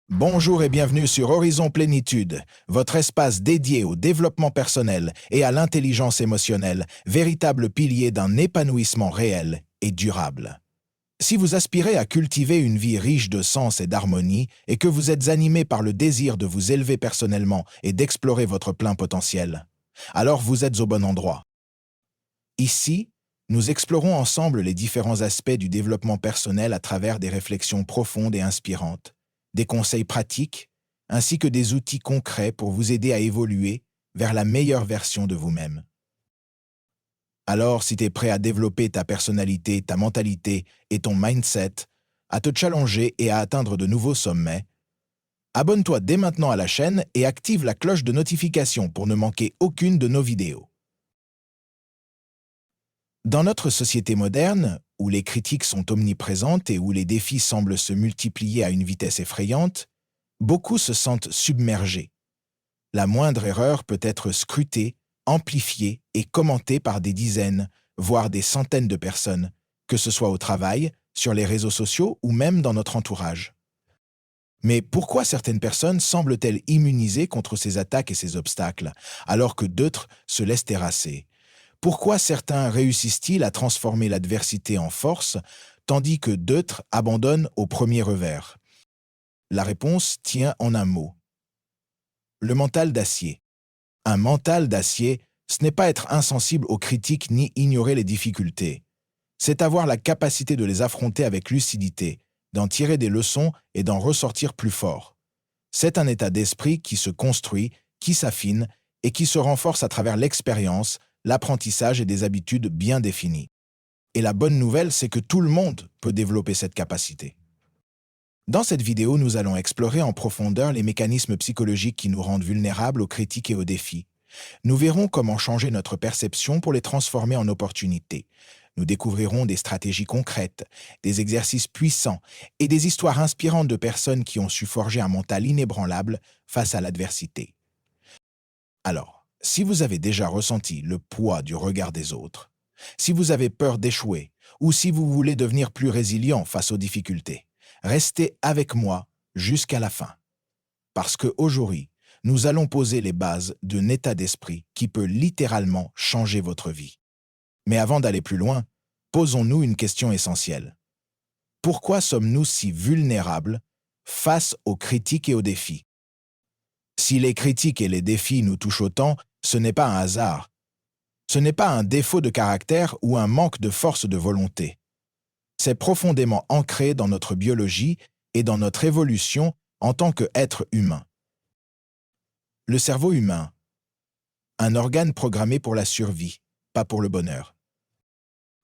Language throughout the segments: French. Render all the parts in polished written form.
Bonjour et bienvenue sur Horizon Plénitude, votre espace dédié au développement personnel et à l'intelligence émotionnelle, véritable pilier d'un épanouissement réel et durable. Si vous aspirez à cultiver une vie riche de sens et d'harmonie et que vous êtes animé par le désir de vous élever personnellement et d'explorer votre plein potentiel, alors vous êtes au bon endroit. Ici, nous explorons ensemble les différents aspects du développement personnel à travers des réflexions profondes et inspirantes, des conseils pratiques, ainsi que des outils concrets pour vous aider à évoluer vers la meilleure version de vous-même. Alors, si tu es prêt à développer ta personnalité, ta mentalité et ton mindset, à te challenger et à atteindre de nouveaux sommets, abonne-toi dès maintenant à la chaîne et active la cloche de notification pour ne manquer aucune de nos vidéos. Dans notre société moderne, où les critiques sont omniprésentes et où les défis semblent se multiplier à une vitesse effrayante, beaucoup se sentent submergés. La moindre erreur peut être scrutée, amplifiée et commentée par des dizaines, voire des centaines de personnes, que ce soit au travail, sur les réseaux sociaux ou même dans notre entourage. Mais pourquoi certaines personnes semblent-elles immunisées contre ces attaques et ces obstacles, alors que d'autres se laissent terrasser ? Pourquoi certains réussissent-ils à transformer l'adversité en force, tandis que d'autres abandonnent au premier revers? La réponse tient en un mot. Le mental d'acier. Un mental d'acier, ce n'est pas être insensible aux critiques ni ignorer les difficultés. C'est avoir la capacité de les affronter avec lucidité, d'en tirer des leçons et d'en ressortir plus fort. C'est un état d'esprit qui se construit, qui s'affine et qui se renforce à travers l'expérience, l'apprentissage et des habitudes bien définies. Et la bonne nouvelle, c'est que tout le monde peut développer cette capacité. Dans cette vidéo, nous allons explorer en profondeur les mécanismes psychologiques qui nous rendent vulnérables aux critiques et aux défis. Nous verrons comment changer notre perception pour les transformer en opportunités. Nous découvrirons des stratégies concrètes, des exercices puissants et des histoires inspirantes de personnes qui ont su forger un mental inébranlable face à l'adversité. Alors, si vous avez déjà ressenti le poids du regard des autres, si vous avez peur d'échouer ou si vous voulez devenir plus résilient face aux difficultés, restez avec moi jusqu'à la fin. Parce qu'aujourd'hui, nous allons poser les bases d'un état d'esprit qui peut littéralement changer votre vie. Mais avant d'aller plus loin, posons-nous une question essentielle. Pourquoi sommes-nous si vulnérables face aux critiques et aux défis? Si les critiques et les défis nous touchent autant, ce n'est pas un hasard. Ce n'est pas un défaut de caractère ou un manque de force de volonté. C'est profondément ancré dans notre biologie et dans notre évolution en tant qu'être humain. Le cerveau humain, un organe programmé pour la survie, pas pour le bonheur.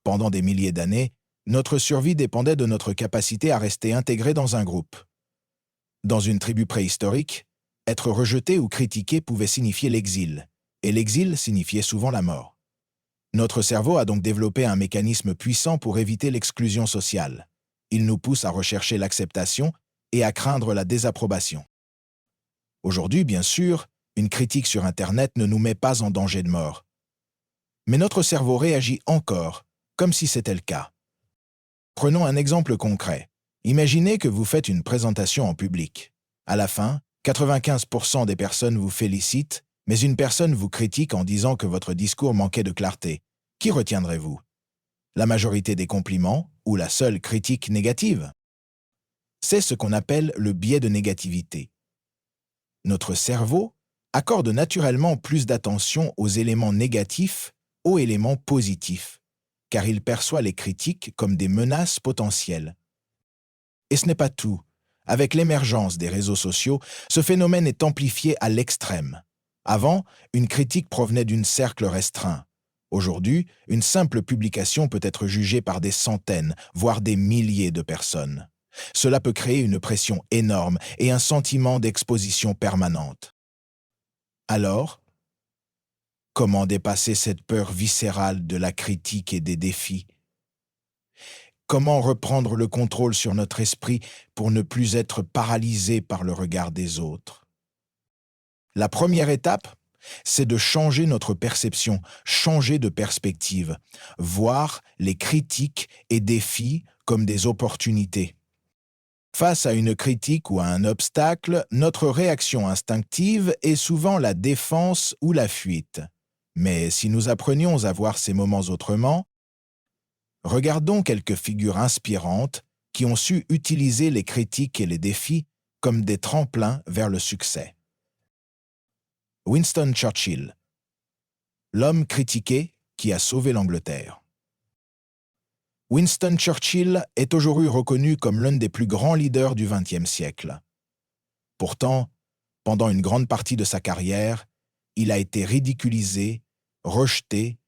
Pendant des milliers d'années, notre survie dépendait de notre capacité à rester intégré dans un groupe. Dans une tribu préhistorique, être rejeté ou critiqué pouvait signifier l'exil, et l'exil signifiait souvent la mort. Notre cerveau a donc développé un mécanisme puissant pour éviter l'exclusion sociale. Il nous pousse à rechercher l'acceptation et à craindre la désapprobation. Aujourd'hui, bien sûr, une critique sur Internet ne nous met pas en danger de mort. Mais notre cerveau réagit encore, comme si c'était le cas. Prenons un exemple concret. Imaginez que vous faites une présentation en public. À la fin, 95% des personnes vous félicitent, mais une personne vous critique en disant que votre discours manquait de clarté. Qui retiendrez-vous? La majorité des compliments ou la seule critique négative? C'est ce qu'on appelle le biais de négativité. Notre cerveau accorde naturellement plus d'attention aux éléments négatifs aux éléments positifs, car il perçoit les critiques comme des menaces potentielles. Et ce n'est pas tout. Avec l'émergence des réseaux sociaux, ce phénomène est amplifié à l'extrême. Avant, une critique provenait d'un cercle restreint. Aujourd'hui, une simple publication peut être jugée par des centaines, voire des milliers de personnes. Cela peut créer une pression énorme et un sentiment d'exposition permanente. Alors, comment dépasser cette peur viscérale de la critique et des défis? Comment reprendre le contrôle sur notre esprit pour ne plus être paralysé par le regard des autres? La première étape, c'est de changer notre perception, changer de perspective, voir les critiques et défis comme des opportunités. Face à une critique ou à un obstacle, notre réaction instinctive est souvent la défense ou la fuite. Mais si nous apprenions à voir ces moments autrement, regardons quelques figures inspirantes qui ont su utiliser les critiques et les défis comme des tremplins vers le succès. Winston Churchill, l'homme critiqué qui a sauvé l'Angleterre. Winston Churchill est aujourd'hui reconnu comme l'un des plus grands leaders du XXe siècle. Pourtant, pendant une grande partie de sa carrière, il a été ridiculisé, rejeté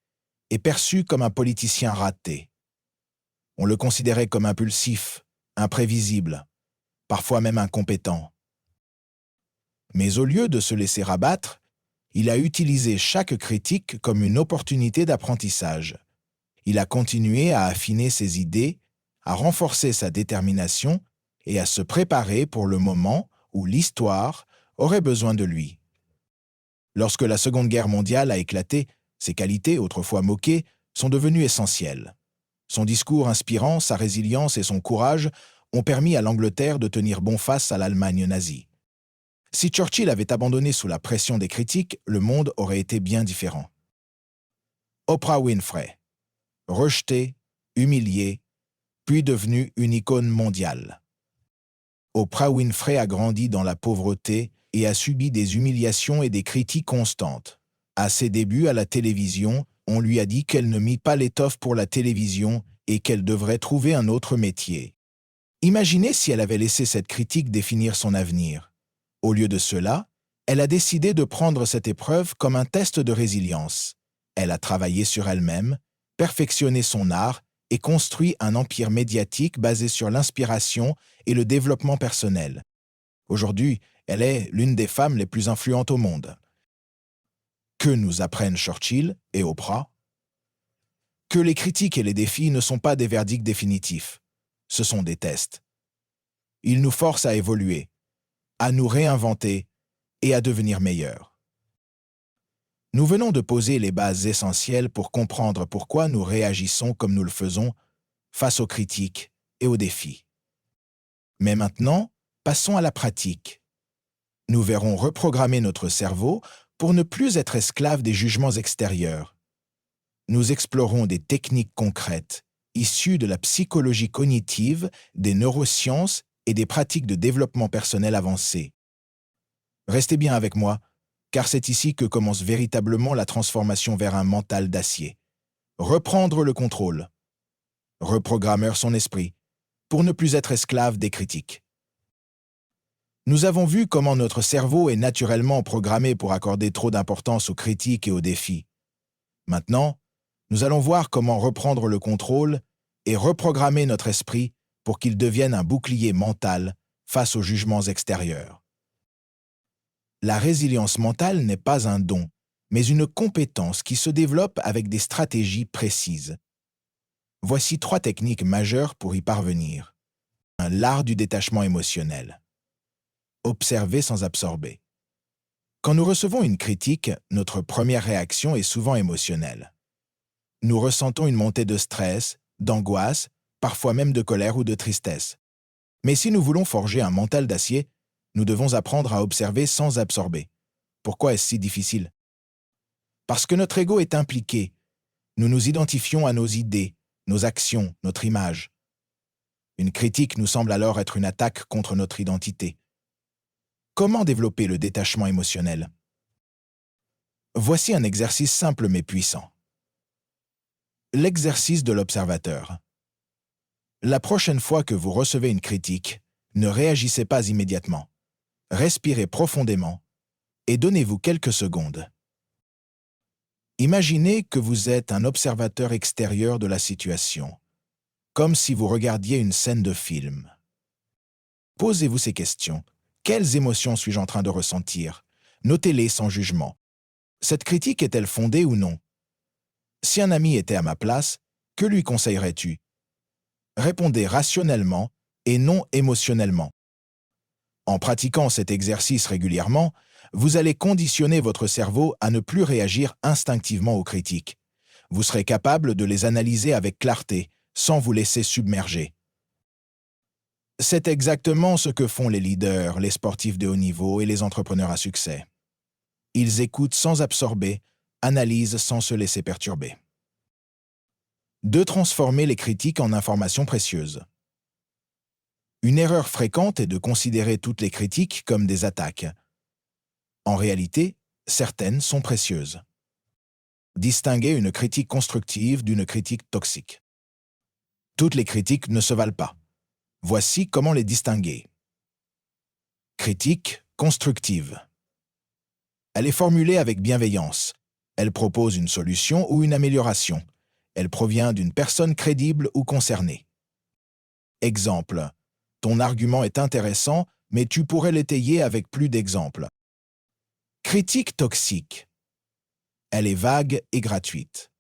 et perçu comme un politicien raté. On le considérait comme impulsif, imprévisible, parfois même incompétent. Mais au lieu de se laisser abattre, il a utilisé chaque critique comme une opportunité d'apprentissage. Il a continué à affiner ses idées, à renforcer sa détermination et à se préparer pour le moment où l'histoire aurait besoin de lui. Lorsque la Seconde Guerre mondiale a éclaté, ses qualités, autrefois moquées, sont devenues essentielles. Son discours inspirant, sa résilience et son courage ont permis à l'Angleterre de tenir bon face à l'Allemagne nazie. Si Churchill avait abandonné sous la pression des critiques, le monde aurait été bien différent. Oprah Winfrey, rejetée, humiliée, puis devenue une icône mondiale. Oprah Winfrey a grandi dans la pauvreté et a subi des humiliations et des critiques constantes. À ses débuts à la télévision, on lui a dit qu'elle ne mit pas l'étoffe pour la télévision et qu'elle devrait trouver un autre métier. Imaginez si elle avait laissé cette critique définir son avenir. Au lieu de cela, elle a décidé de prendre cette épreuve comme un test de résilience. Elle a travaillé sur elle-même, perfectionné son art et construit un empire médiatique basé sur l'inspiration et le développement personnel. Aujourd'hui, elle est l'une des femmes les plus influentes au monde. Que nous apprennent Churchill et Oprah? Que les critiques et les défis ne sont pas des verdicts définitifs. Ce sont des tests. Ils nous forcent à évoluer, à nous réinventer et à devenir meilleurs. Nous venons de poser les bases essentielles pour comprendre pourquoi nous réagissons comme nous le faisons face aux critiques et aux défis. Mais maintenant, passons à la pratique. Nous verrons reprogrammer notre cerveau pour ne plus être esclave des jugements extérieurs. Nous explorons des techniques concrètes, issues de la psychologie cognitive, des neurosciences et des pratiques de développement personnel avancées. Restez bien avec moi, car c'est ici que commence véritablement la transformation vers un mental d'acier. Reprendre le contrôle. Reprogrammer son esprit, pour ne plus être esclave des critiques. Nous avons vu comment notre cerveau est naturellement programmé pour accorder trop d'importance aux critiques et aux défis. Maintenant, nous allons voir comment reprendre le contrôle et reprogrammer notre esprit pour qu'il devienne un bouclier mental face aux jugements extérieurs. La résilience mentale n'est pas un don, mais une compétence qui se développe avec des stratégies précises. Voici 3 techniques majeures pour y parvenir. L'art du détachement émotionnel. Observer sans absorber. Quand nous recevons une critique, notre première réaction est souvent émotionnelle. Nous ressentons une montée de stress, d'angoisse, parfois même de colère ou de tristesse. Mais si nous voulons forger un mental d'acier, nous devons apprendre à observer sans absorber. Pourquoi est-ce si difficile? Parce que notre ego est impliqué. Nous nous identifions à nos idées, nos actions, notre image. Une critique nous semble alors être une attaque contre notre identité. Comment développer le détachement émotionnel? Voici un exercice simple mais puissant. L'exercice de l'observateur. La prochaine fois que vous recevez une critique, ne réagissez pas immédiatement. Respirez profondément et donnez-vous quelques secondes. Imaginez que vous êtes un observateur extérieur de la situation, comme si vous regardiez une scène de film. Posez-vous ces questions. Quelles émotions suis-je en train de ressentir? Notez-les sans jugement. Cette critique est-elle fondée ou non? Si un ami était à ma place, que lui conseillerais-tu? Répondez rationnellement et non émotionnellement. En pratiquant cet exercice régulièrement, vous allez conditionner votre cerveau à ne plus réagir instinctivement aux critiques. Vous serez capable de les analyser avec clarté, sans vous laisser submerger. C'est exactement ce que font les leaders, les sportifs de haut niveau et les entrepreneurs à succès. Ils écoutent sans absorber, analysent sans se laisser perturber. 2. Transformer les critiques en informations précieuses. Une erreur fréquente est de considérer toutes les critiques comme des attaques. En réalité, certaines sont précieuses. Distinguer une critique constructive d'une critique toxique. Toutes les critiques ne se valent pas. Voici comment les distinguer. Critique constructive. Elle est formulée avec bienveillance. Elle propose une solution ou une amélioration. Elle provient d'une personne crédible ou concernée. Exemple. Ton argument est intéressant, mais tu pourrais l'étayer avec plus d'exemples. Critique toxique. Elle est vague et gratuite.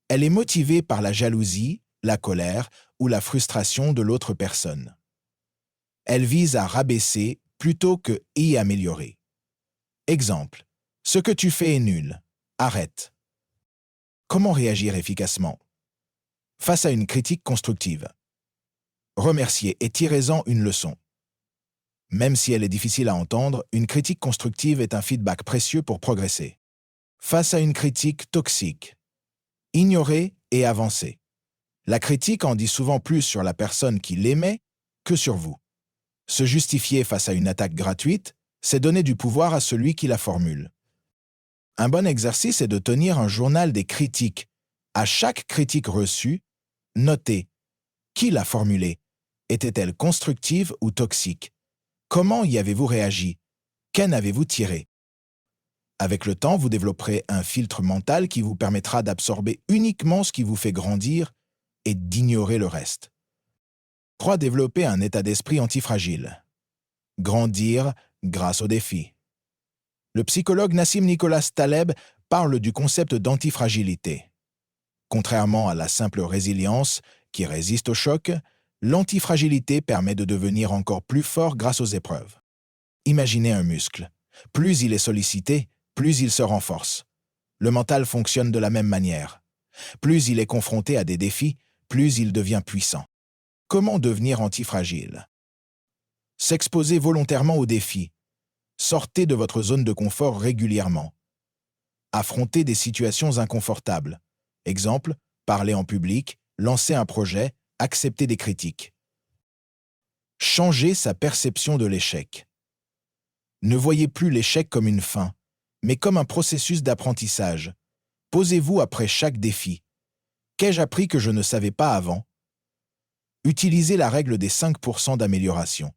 Elle est motivée par la jalousie, la colère ou la frustration de l'autre personne. Elle vise à rabaisser plutôt que y améliorer. Exemple. Ce que tu fais est nul. Arrête. Comment réagir efficacement? Face à une critique constructive. Remerciez et tirez-en une leçon. Même si elle est difficile à entendre, une critique constructive est un feedback précieux pour progresser. Face à une critique toxique. Ignorez et avancez. La critique en dit souvent plus sur la personne qui l'émet que sur vous. Se justifier face à une attaque gratuite, c'est donner du pouvoir à celui qui la formule. Un bon exercice est de tenir un journal des critiques. À chaque critique reçue, notez qui l'a formulée. Était-elle constructive ou toxique? Comment y avez-vous réagi? Qu'en avez-vous tiré? Avec le temps, vous développerez un filtre mental qui vous permettra d'absorber uniquement ce qui vous fait grandir et d'ignorer le reste. 3. Développer un état d'esprit antifragile. Grandir grâce aux défis. Le psychologue Nassim Nicholas Taleb parle du concept d'antifragilité. Contrairement à la simple résilience qui résiste au choc, l'antifragilité permet de devenir encore plus fort grâce aux épreuves. Imaginez un muscle. Plus il est sollicité, plus il se renforce. Le mental fonctionne de la même manière. Plus il est confronté à des défis, plus il devient puissant. Comment devenir antifragile? S'exposer volontairement aux défis. Sortez de votre zone de confort régulièrement. Affrontez des situations inconfortables. Exemple, parler en public, lancer un projet, accepter des critiques. Changer sa perception de l'échec. Ne voyez plus l'échec comme une fin, mais comme un processus d'apprentissage. Posez-vous après chaque défi. Qu'ai-je appris que je ne savais pas avant? Utilisez la règle des 5% d'amélioration.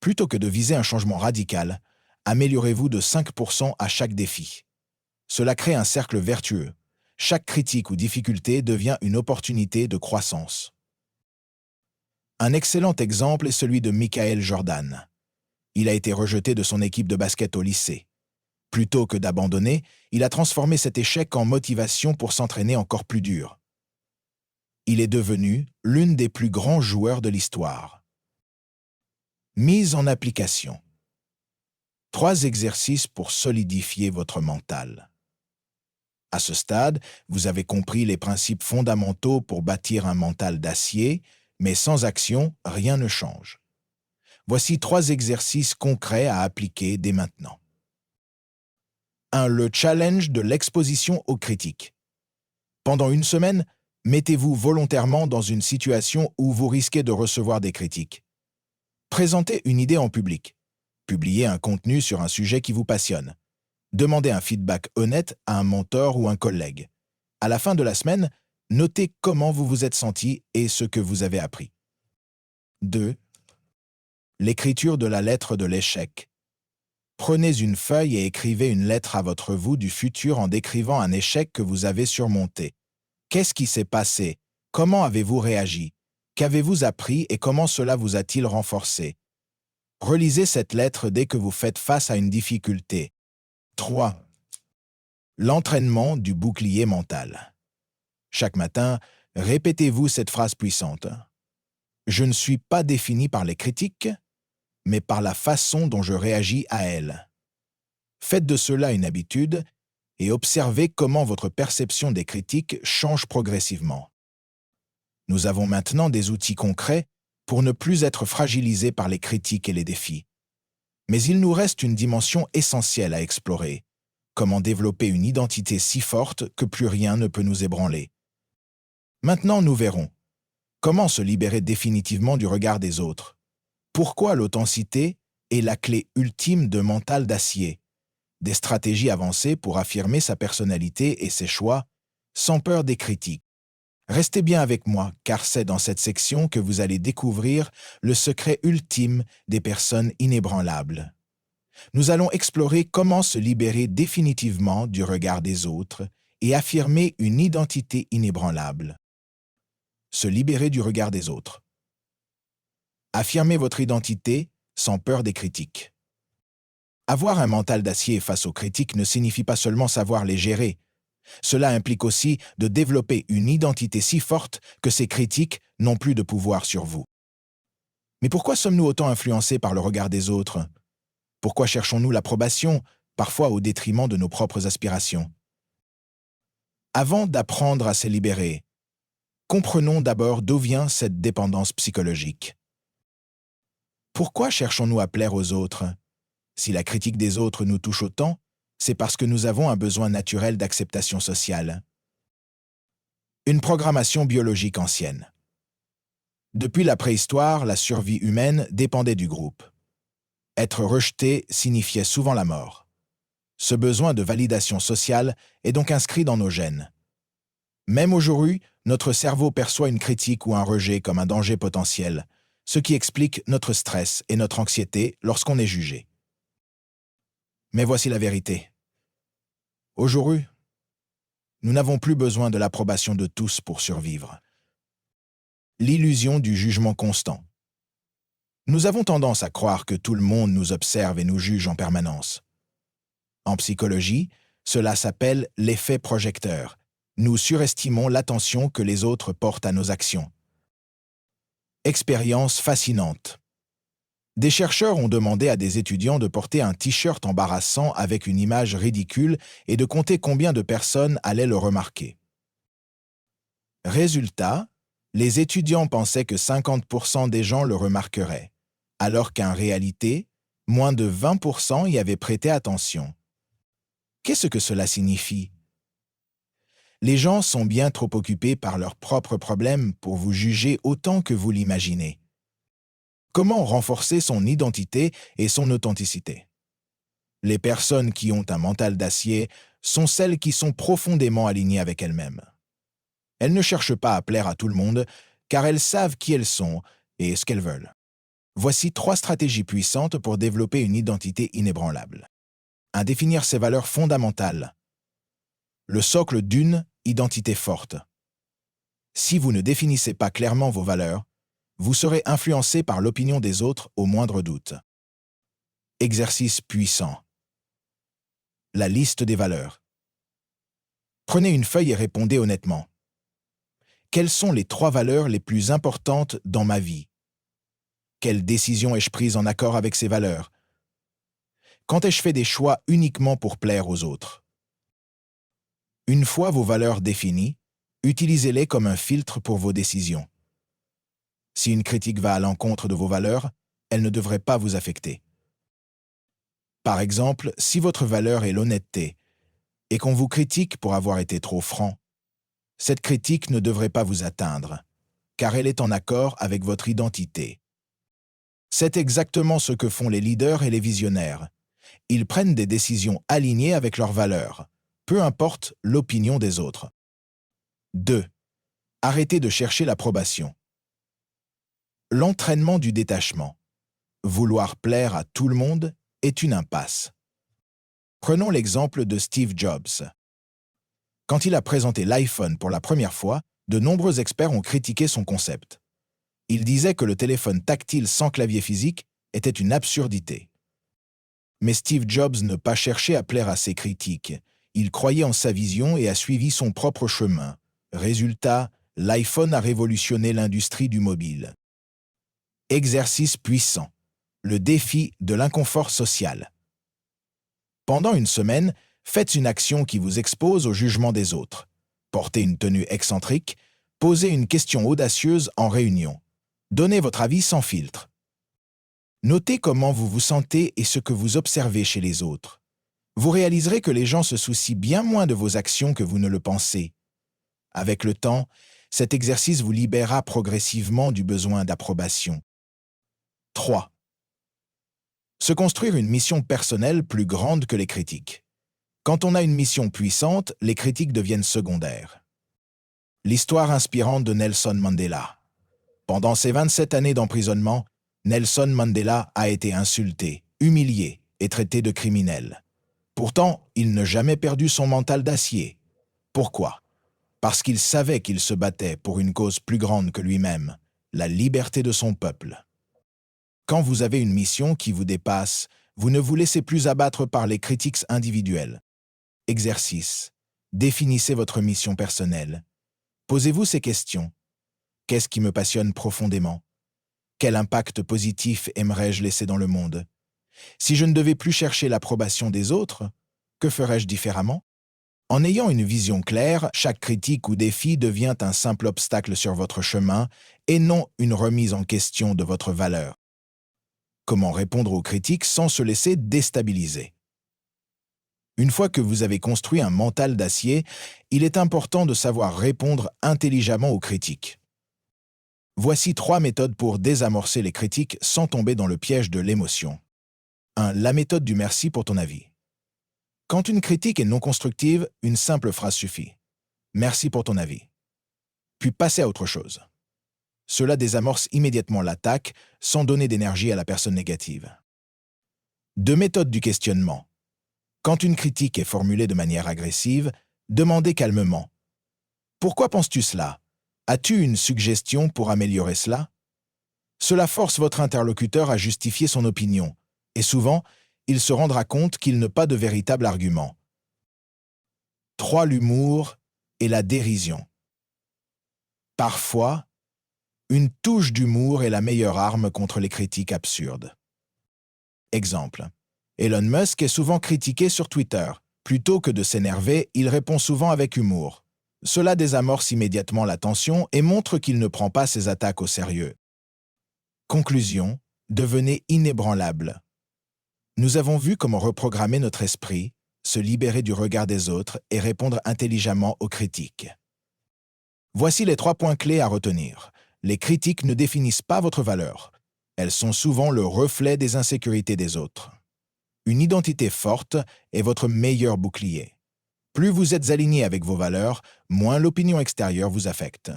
Plutôt que de viser un changement radical, améliorez-vous de 5% à chaque défi. Cela crée un cercle vertueux. Chaque critique ou difficulté devient une opportunité de croissance. Un excellent exemple est celui de Michael Jordan. Il a été rejeté de son équipe de basket au lycée. Plutôt que d'abandonner, il a transformé cet échec en motivation pour s'entraîner encore plus dur. Il est devenu l'un des plus grands joueurs de l'histoire. Mise en application. 3 exercices pour solidifier votre mental. À ce stade, vous avez compris les principes fondamentaux pour bâtir un mental d'acier, mais sans action, rien ne change. Voici 3 exercices concrets à appliquer dès maintenant. 1. Le challenge de l'exposition aux critiques. Pendant une semaine, mettez-vous volontairement dans une situation où vous risquez de recevoir des critiques. Présentez une idée en public. Publiez un contenu sur un sujet qui vous passionne. Demandez un feedback honnête à un mentor ou un collègue. À la fin de la semaine, notez comment vous vous êtes senti et ce que vous avez appris. 2. L'écriture de la lettre de l'échec. Prenez une feuille et écrivez une lettre à votre vous du futur en décrivant un échec que vous avez surmonté. Qu'est-ce qui s'est passé? Comment avez-vous réagi? Qu'avez-vous appris et comment cela vous a-t-il renforcé? Relisez cette lettre dès que vous faites face à une difficulté. 3. L'entraînement du bouclier mental. Chaque matin, répétez-vous cette phrase puissante. Je ne suis pas défini par les critiques, mais par la façon dont je réagis à elles. Faites de cela une habitude et observez comment votre perception des critiques change progressivement. Nous avons maintenant des outils concrets pour ne plus être fragilisés par les critiques et les défis. Mais il nous reste une dimension essentielle à explorer. Comment développer une identité si forte que plus rien ne peut nous ébranler. Maintenant, nous verrons. Comment se libérer définitivement du regard des autres? Pourquoi l'authenticité est la clé ultime de mental d'acier? Des stratégies avancées pour affirmer sa personnalité et ses choix, sans peur des critiques. Restez bien avec moi, car c'est dans cette section que vous allez découvrir le secret ultime des personnes inébranlables. Nous allons explorer comment se libérer définitivement du regard des autres et affirmer une identité inébranlable. Se libérer du regard des autres. Affirmez votre identité sans peur des critiques. Avoir un mental d'acier face aux critiques ne signifie pas seulement savoir les gérer. Cela implique aussi de développer une identité si forte que ces critiques n'ont plus de pouvoir sur vous. Mais pourquoi sommes-nous autant influencés par le regard des autres? Pourquoi cherchons-nous l'approbation, parfois au détriment de nos propres aspirations? Avant d'apprendre à se libérer, comprenons d'abord d'où vient cette dépendance psychologique. Pourquoi cherchons-nous à plaire aux autres? Si la critique des autres nous touche autant, c'est parce que nous avons un besoin naturel d'acceptation sociale. Une programmation biologique ancienne. Depuis la préhistoire, la survie humaine dépendait du groupe. Être rejeté signifiait souvent la mort. Ce besoin de validation sociale est donc inscrit dans nos gènes. Même aujourd'hui, notre cerveau perçoit une critique ou un rejet comme un danger potentiel, ce qui explique notre stress et notre anxiété lorsqu'on est jugé. Mais voici la vérité. Aujourd'hui, nous n'avons plus besoin de l'approbation de tous pour survivre. L'illusion du jugement constant. Nous avons tendance à croire que tout le monde nous observe et nous juge en permanence. En psychologie, cela s'appelle l'effet projecteur. Nous surestimons l'attention que les autres portent à nos actions. Expérience fascinante. Des chercheurs ont demandé à des étudiants de porter un t-shirt embarrassant avec une image ridicule et de compter combien de personnes allaient le remarquer. Résultat, les étudiants pensaient que 50% des gens le remarqueraient, alors qu'en réalité, moins de 20% y avaient prêté attention. Qu'est-ce que cela signifie? Les gens sont bien trop occupés par leurs propres problèmes pour vous juger autant que vous l'imaginez. Comment renforcer son identité et son authenticité? Les personnes qui ont un mental d'acier sont celles qui sont profondément alignées avec elles-mêmes. Elles ne cherchent pas à plaire à tout le monde, car elles savent qui elles sont et ce qu'elles veulent. Voici 3 stratégies puissantes pour développer une identité inébranlable. 1. Définir ses valeurs fondamentales. Le socle d'une identité forte. Si vous ne définissez pas clairement vos valeurs, vous serez influencé par l'opinion des autres au moindre doute. Exercice puissant. La liste des valeurs. Prenez une feuille et répondez honnêtement. Quelles sont les 3 valeurs les plus importantes dans ma vie? Quelles décisions ai-je prises en accord avec ces valeurs? Quand ai-je fait des choix uniquement pour plaire aux autres? Une fois vos valeurs définies, utilisez-les comme un filtre pour vos décisions. Si une critique va à l'encontre de vos valeurs, elle ne devrait pas vous affecter. Par exemple, si votre valeur est l'honnêteté et qu'on vous critique pour avoir été trop franc, cette critique ne devrait pas vous atteindre, car elle est en accord avec votre identité. C'est exactement ce que font les leaders et les visionnaires. Ils prennent des décisions alignées avec leurs valeurs, peu importe l'opinion des autres. 2. Arrêtez de chercher l'approbation. L'entraînement du détachement. Vouloir plaire à tout le monde est une impasse. Prenons l'exemple de Steve Jobs. Quand il a présenté l'iPhone pour la première fois, de nombreux experts ont critiqué son concept. Ils disaient que le téléphone tactile sans clavier physique était une absurdité. Mais Steve Jobs n'a pas cherché à plaire à ses critiques. Il croyait en sa vision et a suivi son propre chemin. Résultat, l'iPhone a révolutionné l'industrie du mobile. Exercice puissant. Le défi de l'inconfort social. Pendant une semaine, faites une action qui vous expose au jugement des autres. Portez une tenue excentrique, posez une question audacieuse en réunion. Donnez votre avis sans filtre. Notez comment vous vous sentez et ce que vous observez chez les autres. Vous réaliserez que les gens se soucient bien moins de vos actions que vous ne le pensez. Avec le temps, cet exercice vous libérera progressivement du besoin d'approbation. 3. Se construire une mission personnelle plus grande que les critiques. Quand on a une mission puissante, les critiques deviennent secondaires. L'histoire inspirante de Nelson Mandela. Pendant ses 27 années d'emprisonnement, Nelson Mandela a été insulté, humilié et traité de criminel. Pourtant, il n'a jamais perdu son mental d'acier. Pourquoi ? Parce qu'il savait qu'il se battait pour une cause plus grande que lui-même, la liberté de son peuple. Quand vous avez une mission qui vous dépasse, vous ne vous laissez plus abattre par les critiques individuelles. Exercice. Définissez votre mission personnelle. Posez-vous ces questions. Qu'est-ce qui me passionne profondément ? Quel impact positif aimerais-je laisser dans le monde ? Si je ne devais plus chercher l'approbation des autres, que ferais-je différemment ? En ayant une vision claire, chaque critique ou défi devient un simple obstacle sur votre chemin et non une remise en question de votre valeur. Comment répondre aux critiques sans se laisser déstabiliser ? Une fois que vous avez construit un mental d'acier, il est important de savoir répondre intelligemment aux critiques. Voici 3 méthodes pour désamorcer les critiques sans tomber dans le piège de l'émotion. 1. La méthode du merci pour ton avis. Quand une critique est non constructive, une simple phrase suffit. Merci pour ton avis. Puis passez à autre chose. Cela désamorce immédiatement l'attaque sans donner d'énergie à la personne négative. 2. Méthode du questionnement. Quand une critique est formulée de manière agressive, demandez calmement. Pourquoi penses-tu cela ? As-tu une suggestion pour améliorer cela ? Cela force votre interlocuteur à justifier son opinion, et souvent, il se rendra compte qu'il n'a pas de véritable argument. 3. L'humour et la dérision. Parfois, une touche d'humour est la meilleure arme contre les critiques absurdes. Exemple. Elon Musk est souvent critiqué sur Twitter. Plutôt que de s'énerver, il répond souvent avec humour. Cela désamorce immédiatement la tension et montre qu'il ne prend pas ses attaques au sérieux. Conclusion. Devenez inébranlable. Nous avons vu comment reprogrammer notre esprit, se libérer du regard des autres et répondre intelligemment aux critiques. Voici les 3 points clés à retenir. Les critiques ne définissent pas votre valeur. Elles sont souvent le reflet des insécurités des autres. Une identité forte est votre meilleur bouclier. Plus vous êtes aligné avec vos valeurs, moins l'opinion extérieure vous affecte.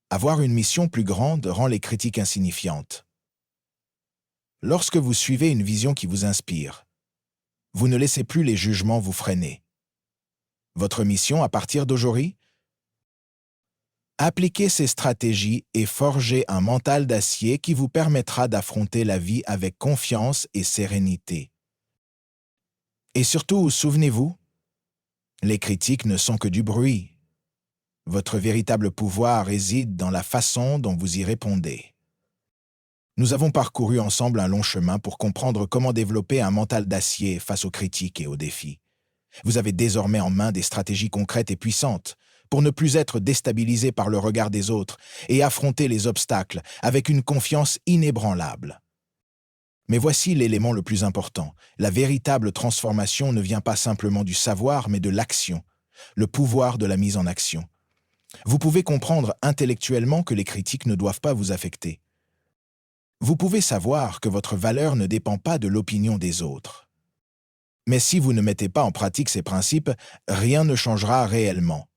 Avoir une mission plus grande rend les critiques insignifiantes. Lorsque vous suivez une vision qui vous inspire, vous ne laissez plus les jugements vous freiner. Votre mission à partir d'aujourd'hui ? Appliquez ces stratégies et forgez un mental d'acier qui vous permettra d'affronter la vie avec confiance et sérénité. Et surtout, souvenez-vous, les critiques ne sont que du bruit. Votre véritable pouvoir réside dans la façon dont vous y répondez. Nous avons parcouru ensemble un long chemin pour comprendre comment développer un mental d'acier face aux critiques et aux défis. Vous avez désormais en main des stratégies concrètes et puissantes pour ne plus être déstabilisé par le regard des autres et affronter les obstacles avec une confiance inébranlable. Mais voici l'élément le plus important. La véritable transformation ne vient pas simplement du savoir, mais de l'action, le pouvoir de la mise en action. Vous pouvez comprendre intellectuellement que les critiques ne doivent pas vous affecter. Vous pouvez savoir que votre valeur ne dépend pas de l'opinion des autres. Mais si vous ne mettez pas en pratique ces principes, rien ne changera réellement.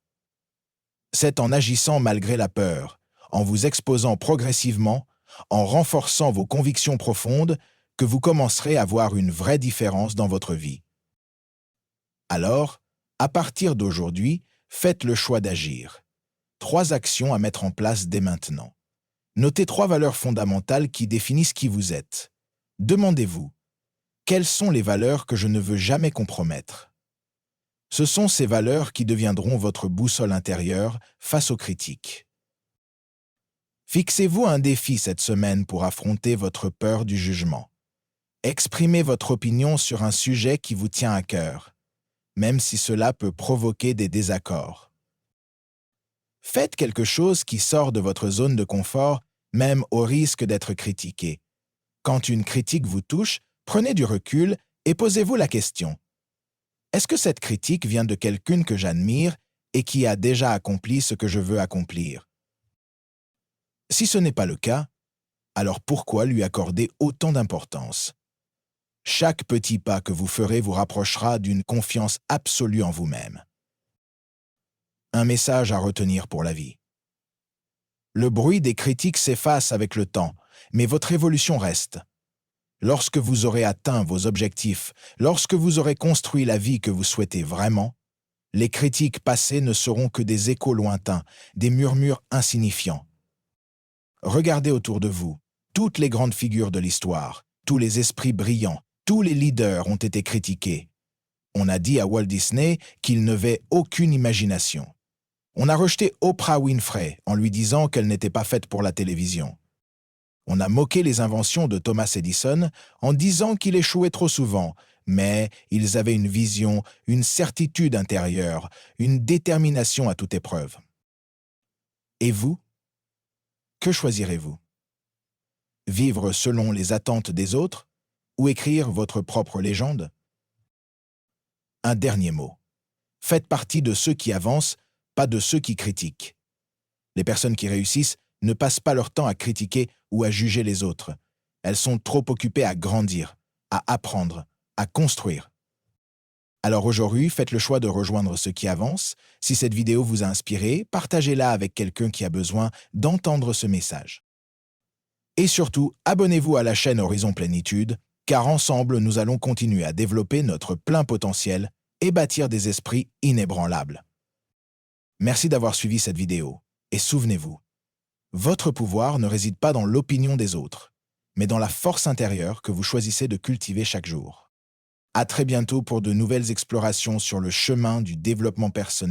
C'est en agissant malgré la peur, en vous exposant progressivement, en renforçant vos convictions profondes, que vous commencerez à voir une vraie différence dans votre vie. Alors, à partir d'aujourd'hui, faites le choix d'agir. 3 actions à mettre en place dès maintenant. Notez 3 valeurs fondamentales qui définissent qui vous êtes. Demandez-vous, quelles sont les valeurs que je ne veux jamais compromettre ? Ce sont ces valeurs qui deviendront votre boussole intérieure face aux critiques. Fixez-vous un défi cette semaine pour affronter votre peur du jugement. Exprimez votre opinion sur un sujet qui vous tient à cœur, même si cela peut provoquer des désaccords. Faites quelque chose qui sort de votre zone de confort, même au risque d'être critiqué. Quand une critique vous touche, prenez du recul et posez-vous la question. Est-ce que cette critique vient de quelqu'un que j'admire et qui a déjà accompli ce que je veux accomplir? Si ce n'est pas le cas, alors pourquoi lui accorder autant d'importance? Chaque petit pas que vous ferez vous rapprochera d'une confiance absolue en vous-même. Un message à retenir pour la vie. Le bruit des critiques s'efface avec le temps, mais votre évolution reste. Lorsque vous aurez atteint vos objectifs, lorsque vous aurez construit la vie que vous souhaitez vraiment, les critiques passées ne seront que des échos lointains, des murmures insignifiants. Regardez autour de vous, toutes les grandes figures de l'histoire, tous les esprits brillants, tous les leaders ont été critiqués. On a dit à Walt Disney qu'il n'avait aucune imagination. On a rejeté Oprah Winfrey en lui disant qu'elle n'était pas faite pour la télévision. On a moqué les inventions de Thomas Edison en disant qu'il échouait trop souvent, mais ils avaient une vision, une certitude intérieure, une détermination à toute épreuve. Et vous? Que choisirez-vous? Vivre selon les attentes des autres ou écrire votre propre légende? Un dernier mot. Faites partie de ceux qui avancent, pas de ceux qui critiquent. Les personnes qui réussissent ne passent pas leur temps à critiquer ou à juger les autres. Elles sont trop occupées à grandir, à apprendre, à construire. Alors aujourd'hui, faites le choix de rejoindre ceux qui avancent. Si cette vidéo vous a inspiré, partagez-la avec quelqu'un qui a besoin d'entendre ce message. Et surtout, abonnez-vous à la chaîne Horizon Plénitude, car ensemble, nous allons continuer à développer notre plein potentiel et bâtir des esprits inébranlables. Merci d'avoir suivi cette vidéo. Et souvenez-vous, votre pouvoir ne réside pas dans l'opinion des autres, mais dans la force intérieure que vous choisissez de cultiver chaque jour. À très bientôt pour de nouvelles explorations sur le chemin du développement personnel.